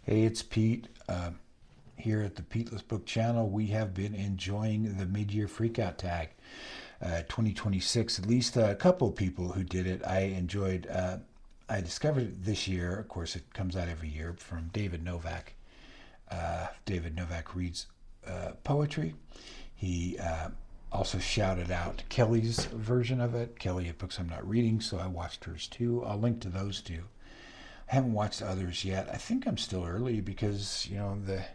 Hey, it's Pete. Here at the Peateless Book Channel, we have been enjoying the Mid-Year Freakout Tag 2026. At least a couple of people who did it. I enjoyed. I discovered it this year. Of course, it comes out every year from David Novak. David Novak reads poetry. He also shouted out Kelly's version of it. Kelly had books I'm not reading, so I watched hers too. I'll link to those two. I haven't watched others yet. I think I'm still early because the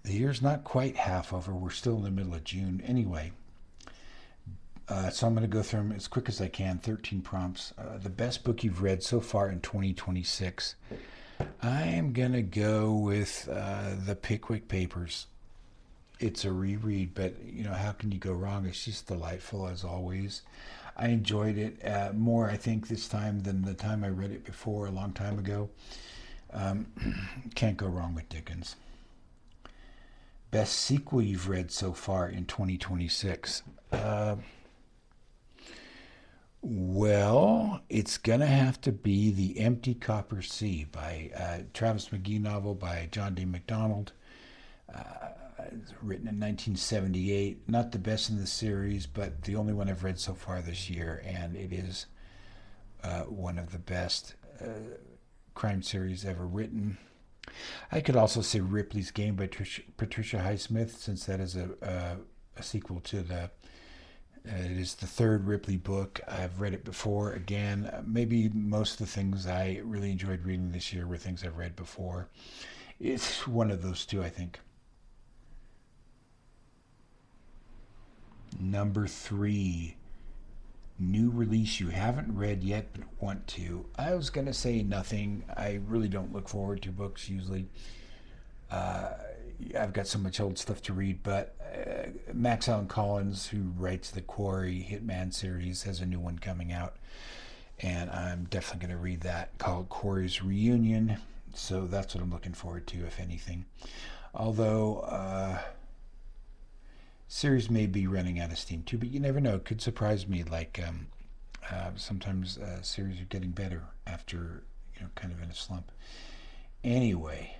year's not quite half over. We're still in the middle of June anyway. So I'm going to go through them as quick as I can. 13 prompts. The best book you've read so far in 2026. I am going to go with the Pickwick Papers. It's a reread, but how can you go wrong? It's just delightful as always. I enjoyed it more, I think, this time than the time I read it before, a long time ago. Can't go wrong with Dickens. Best sequel you've read so far in 2026? Well, it's going to have to be The Empty Copper Sea by Travis McGee novel by John D. MacDonald. Written in 1978. Not the best in the series, but the only one I've read so far this year, and it is one of the best crime series ever written. I could also say Ripley's Game by Patricia Highsmith, since that is a sequel to it is the third Ripley book. I've read it before. Again, maybe most of the things I really enjoyed reading this year were things I've read before. It's one of those two, I think. Number 3, new release you haven't read yet but want to. I was going to say nothing. I really don't look forward to books usually. I've got so much old stuff to read, but Max Allan Collins, who writes the Quarry Hitman series, has a new one coming out, and I'm definitely going to read that, called Quarry's Reunion. So that's what I'm looking forward to, if anything. Although series may be running out of steam too, but you never know. It could surprise me. Sometimes series are getting better after kind of in a slump. Anyway,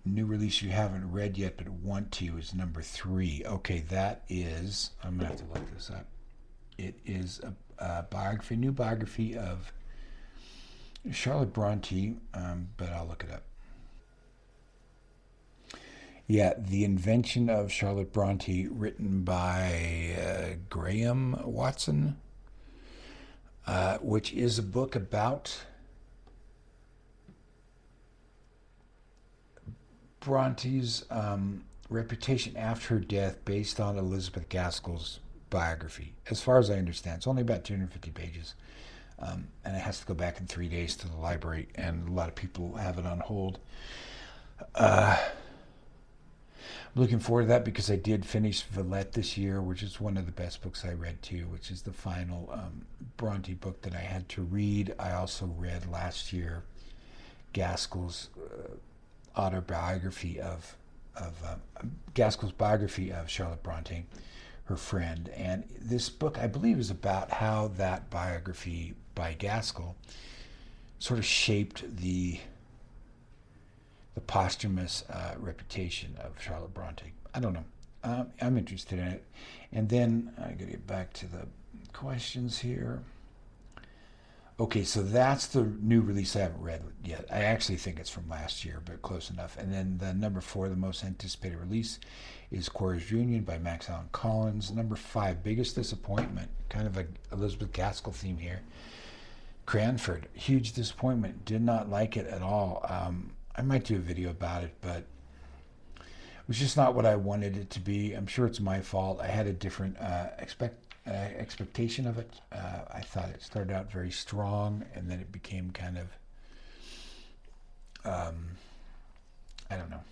new release you haven't read yet but want to is number 3. Okay, that is. I'm gonna have to look this up. It is a biography, new biography of Charlotte Bronte, but I'll look it up. Yeah, The Invention of Charlotte Bronte, written by Graham Watson, which is a book about Bronte's reputation after her death, based on Elizabeth Gaskell's biography. As far as I understand, it's only about 250 pages, and it has to go back in 3 days to the library, and a lot of people have it on hold. I'm looking forward to that because I did finish Villette this year, which is one of the best books I read too, which is the final Bronte book that I had to read. I also read last year Gaskell's autobiography of Gaskell's biography of Charlotte Bronte, her friend, and this book I believe is about how that biography by Gaskell sort of shaped the posthumous reputation of Charlotte Bronte. I don't know. I'm interested in it. And then I gotta get back to the questions here. Okay, so that's the new release I haven't read yet. I actually think it's from last year, but close enough. And then the number 4, the most anticipated release, is Quarry's Reunion by Max Allan Collins. Number 5, biggest disappointment, kind of a Elizabeth Gaskell theme here. Cranford, huge disappointment. Did not like it at all. I might do a video about it, but it was just not what I wanted it to be. I'm sure it's my fault. I had a different expectation of it. I thought it started out very strong, and then it became kind of, I don't know.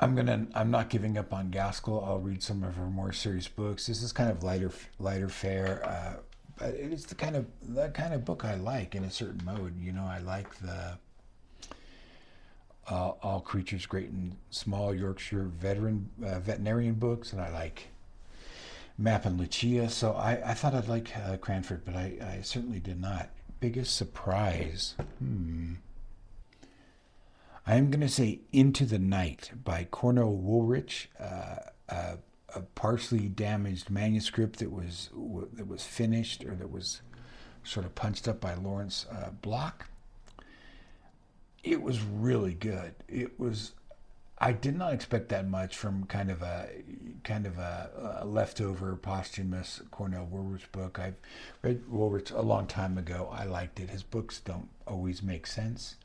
I'm not giving up on Gaskell. I'll read some of her more serious books. This is kind of lighter fare. But it is the kind of book I like in a certain mode. I like the All Creatures Great and Small Yorkshire veterinarian books, and I like Map and Lucia. So I thought I'd like Cranford, but I certainly did not. Biggest surprise. I'm going to say Into the Night by Cornell Woolrich, a partially damaged manuscript that was finished, or that was sort of punched up by Lawrence Block. It was really good. I did not expect that much from kind of a leftover posthumous Cornell Woolrich book. I've read Woolrich a long time ago. I liked it. His books don't always make sense.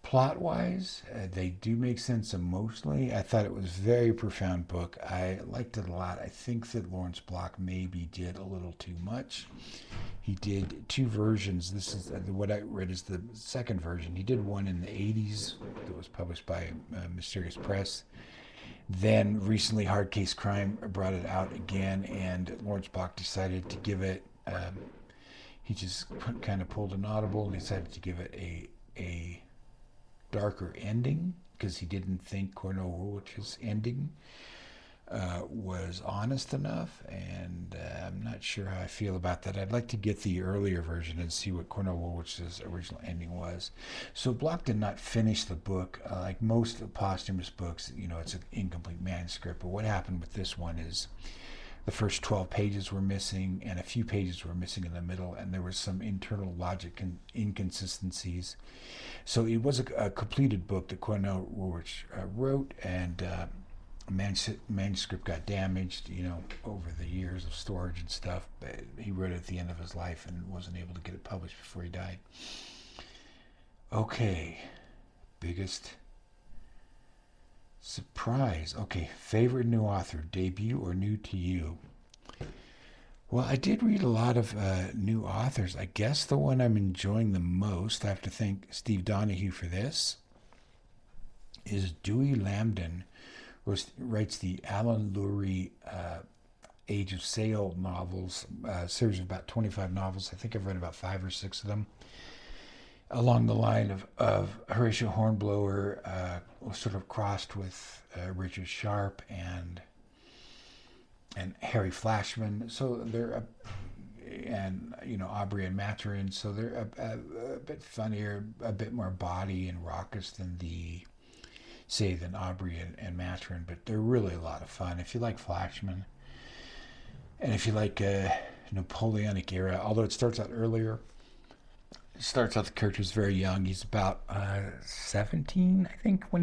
Plot-wise, they do make sense emotionally. I thought it was a very profound book. I liked it a lot. I think that Lawrence Block maybe did a little too much. He did two versions. This is what I read is the second version. He did one in the 80s that was published by Mysterious Press. Then recently Hard Case Crime brought it out again, and Lawrence Block decided to give it, he just kind of pulled an audible and decided to give it a darker ending, because he didn't think Cornell Woolrich's ending was honest enough, and I'm not sure how I feel about that. I'd like to get the earlier version and see what Cornell Woolrich's original ending was. So Block did not finish the book. Like most posthumous books, it's an incomplete manuscript, but what happened with this one is the first 12 pages were missing, and a few pages were missing in the middle, and there was some internal logic inconsistencies. So it was a completed book that Cornell Woolrich wrote, and manuscript got damaged, over the years of storage and stuff. But he wrote it at the end of his life and wasn't able to get it published before he died. Okay, biggest surprise. Okay, favorite new author, debut or new to you? Well, I did read a lot of new authors. I guess the one I'm enjoying the most, I have to thank Steve Donahue for this, is Dewey Lambden, who writes the Alan Lurie Age of Sail novels, series of about 25 novels. I think I've read about 5 or 6 of them. Along the line of Horatio Hornblower, sort of crossed with Richard Sharp and Harry Flashman. So they're and Aubrey and Maturin. So they're a bit funnier, a bit more body and raucous than Aubrey and Maturin. But they're really a lot of fun if you like Flashman, and if you like Napoleonic era. Although it starts out earlier. It starts out the character's very young. He's about 17, I think, when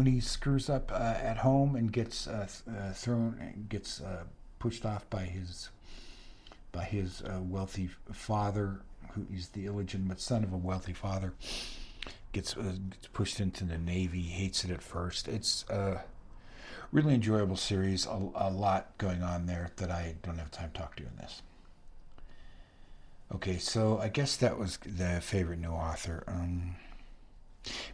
he screws up at home and gets pushed off by his wealthy father, who is the illegitimate son of a wealthy father. Gets pushed into the Navy. Hates it at first. It's a really enjoyable series. A lot going on there that I don't have time to talk to in this. Okay, so I guess that was the favorite new author.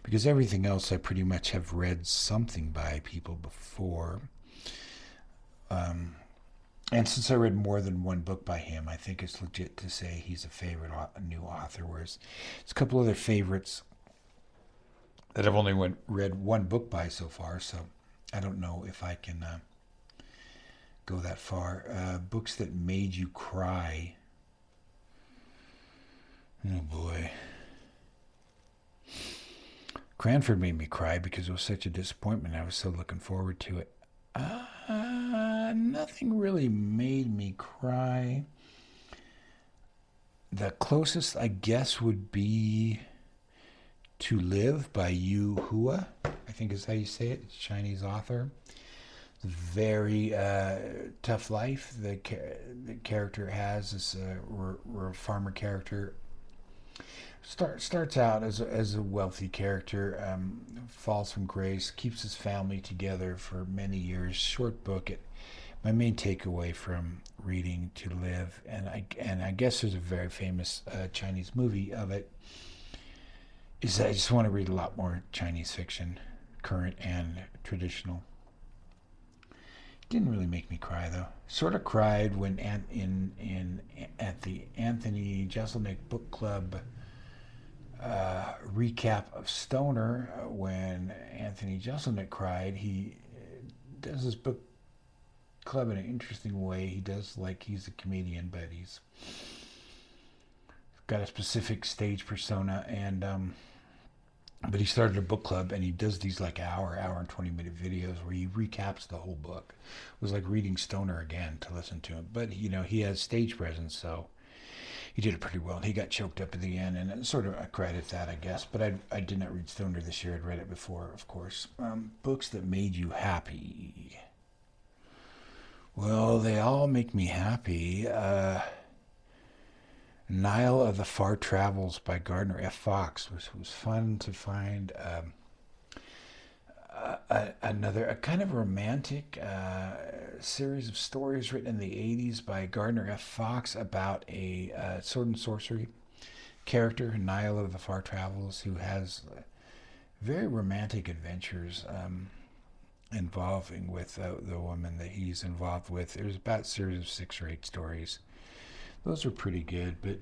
Because everything else I pretty much have read something by people before. And since I read more than one book by him, I think it's legit to say he's a favorite new author, whereas there's a couple other favorites that I've only read one book by so far, so I don't know if I can go that far. Books that made you cry. Oh boy. Cranford made me cry because it was such a disappointment. I was so looking forward to it. Nothing really made me cry. The closest, I guess, would be To Live by Yu Hua, I think is how you say it. It's a Chinese author. Very tough life the character has. This farmer character. Starts out as a wealthy character, falls from grace, keeps his family together for many years. Short book. My main takeaway from reading To Live, and I guess there's a very famous Chinese movie of it, is that I just want to read a lot more Chinese fiction, current and traditional. Didn't really make me cry though. Sort of cried when at the Anthony Jeselnik book club recap of Stoner, when Anthony Jeselnik cried. He does this book club in an interesting way. He does like he's a comedian, but he's got a specific stage persona, and but he started a book club, and he does these like hour and 20-minute videos where he recaps the whole book. It was like reading Stoner again to listen to him, but he has stage presence, so he did it pretty well. And he got choked up at the end, and sort of I credit that, I guess. But I did not read Stoner this year. I'd read it before, of course. Books that made you happy. Well, they all make me happy. Nile of the Far Travels by Gardner F. Fox was fun to find. A kind of romantic series of stories written in the 80s by Gardner F. Fox about a sword and sorcery character, Nile of the Far Travels, who has very romantic adventures involving with the woman that he's involved with. There's about a series of 6 or 8 stories. Those are pretty good, but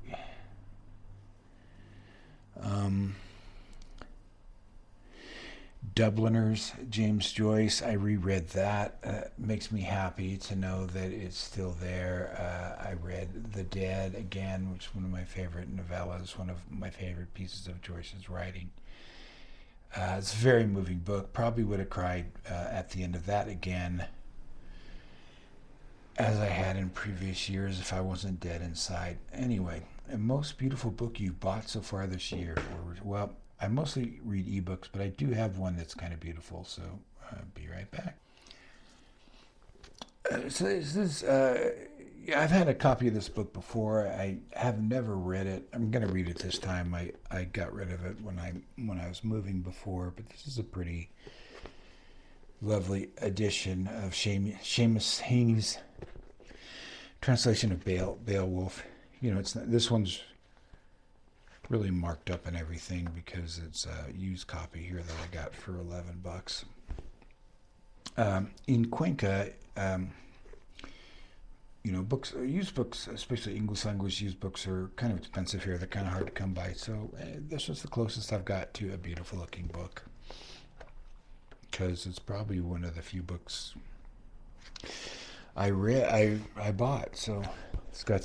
Dubliners, James Joyce, I reread that. Makes me happy to know that it's still there. I read The Dead again, which is one of my favorite novellas, one of my favorite pieces of Joyce's writing. It's a very moving book. Probably would have cried at the end of that again, as I had in previous years if I wasn't dead inside. Anyway, the most beautiful book you've bought so far this year? Well, I mostly read ebooks, but I do have one that's kind of beautiful, so be right back. I've had a copy of this book before. I have never read it. I'm going to read it this time. I got rid of it when I was moving before, but this is a pretty lovely edition of Seamus Heaney's translation of Beowulf. This one's really marked up and everything because it's a used copy here that I got for $11. In Cuenca, used books, especially English language used books, are kind of expensive here. They're kind of hard to come by. So this was the closest I've got to a beautiful looking book, because it's probably one of the few books I bought. So it's got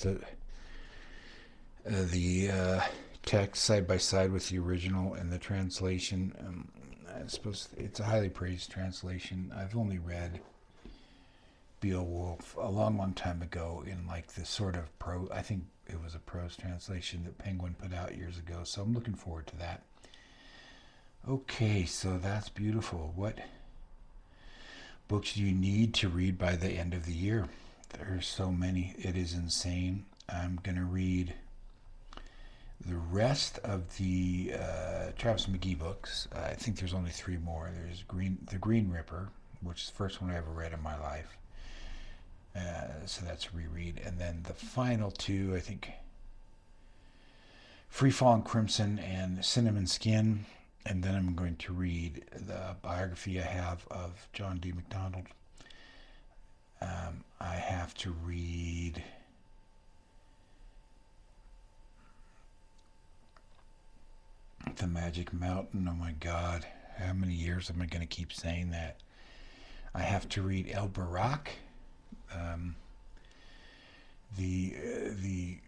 the text side by side with the original and the translation. I suppose it's a highly praised translation. I've only read Beowulf a long time ago in like this sort of I think it was a prose translation that Penguin put out years ago. So I'm looking forward to that. Okay, so that's beautiful. What books do you need to read by the end of the year? There's so many. It is insane. I'm going to read the rest of the Travis McGee books. I think there's only 3 more. There's The Green Ripper, which is the first one I ever read in my life. So that's a reread. And then the final 2, I think, Free Falling Crimson and Cinnamon Skin. And then I'm going to read the biography I have of John D. MacDonald. I have to read The Magic Mountain. Oh my God. How many years am I going to keep saying that? I have to read El Barak. The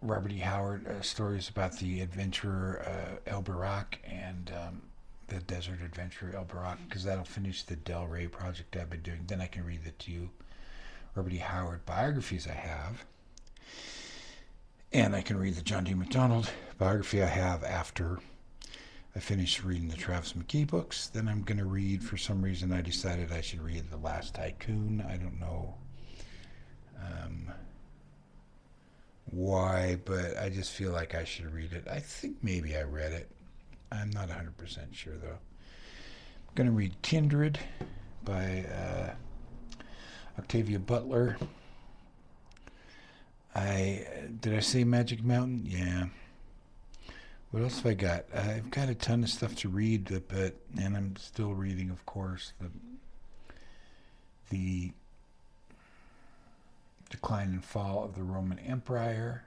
Robert E. Howard stories about the adventurer El Barak and the desert adventurer El Barak, because that'll finish the Del Rey project I've been doing. Then I can read the 2 Robert E. Howard biographies I have. And I can read the John D. MacDonald biography I have after I finish reading the Travis McGee books. Then I'm going to read, for some reason I decided I should read The Last Tycoon. I don't know why, but I just feel like I should read it. I think maybe I read it. I'm not 100% sure, though. I'm going to read Kindred by Octavia Butler. Did I say Magic Mountain? Yeah. What else have I got? I've got a ton of stuff to read, and I'm still reading, of course, the Decline and Fall of the Roman Empire,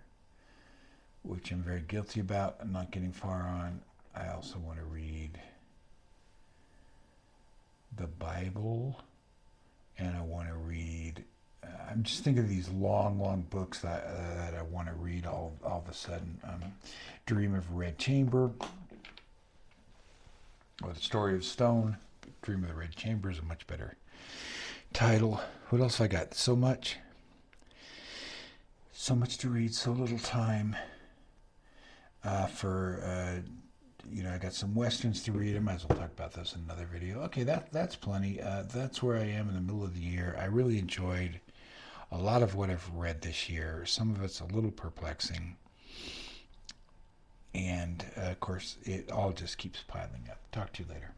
which I'm very guilty about. I'm not getting far on. I also want to read the Bible and I want to read. I'm just thinking of these long books that I want to read all of a sudden. Dream of a Red Chamber, or The Story of Stone. Dream of the Red Chamber is a much better title. What else have I got? So much to read, so little time. I got some westerns to read. I might as well talk about those in another video. Okay, that's plenty. That's where I am in the middle of the year. I really enjoyed a lot of what I've read this year. Some of it's a little perplexing. And, of course, it all just keeps piling up. Talk to you later.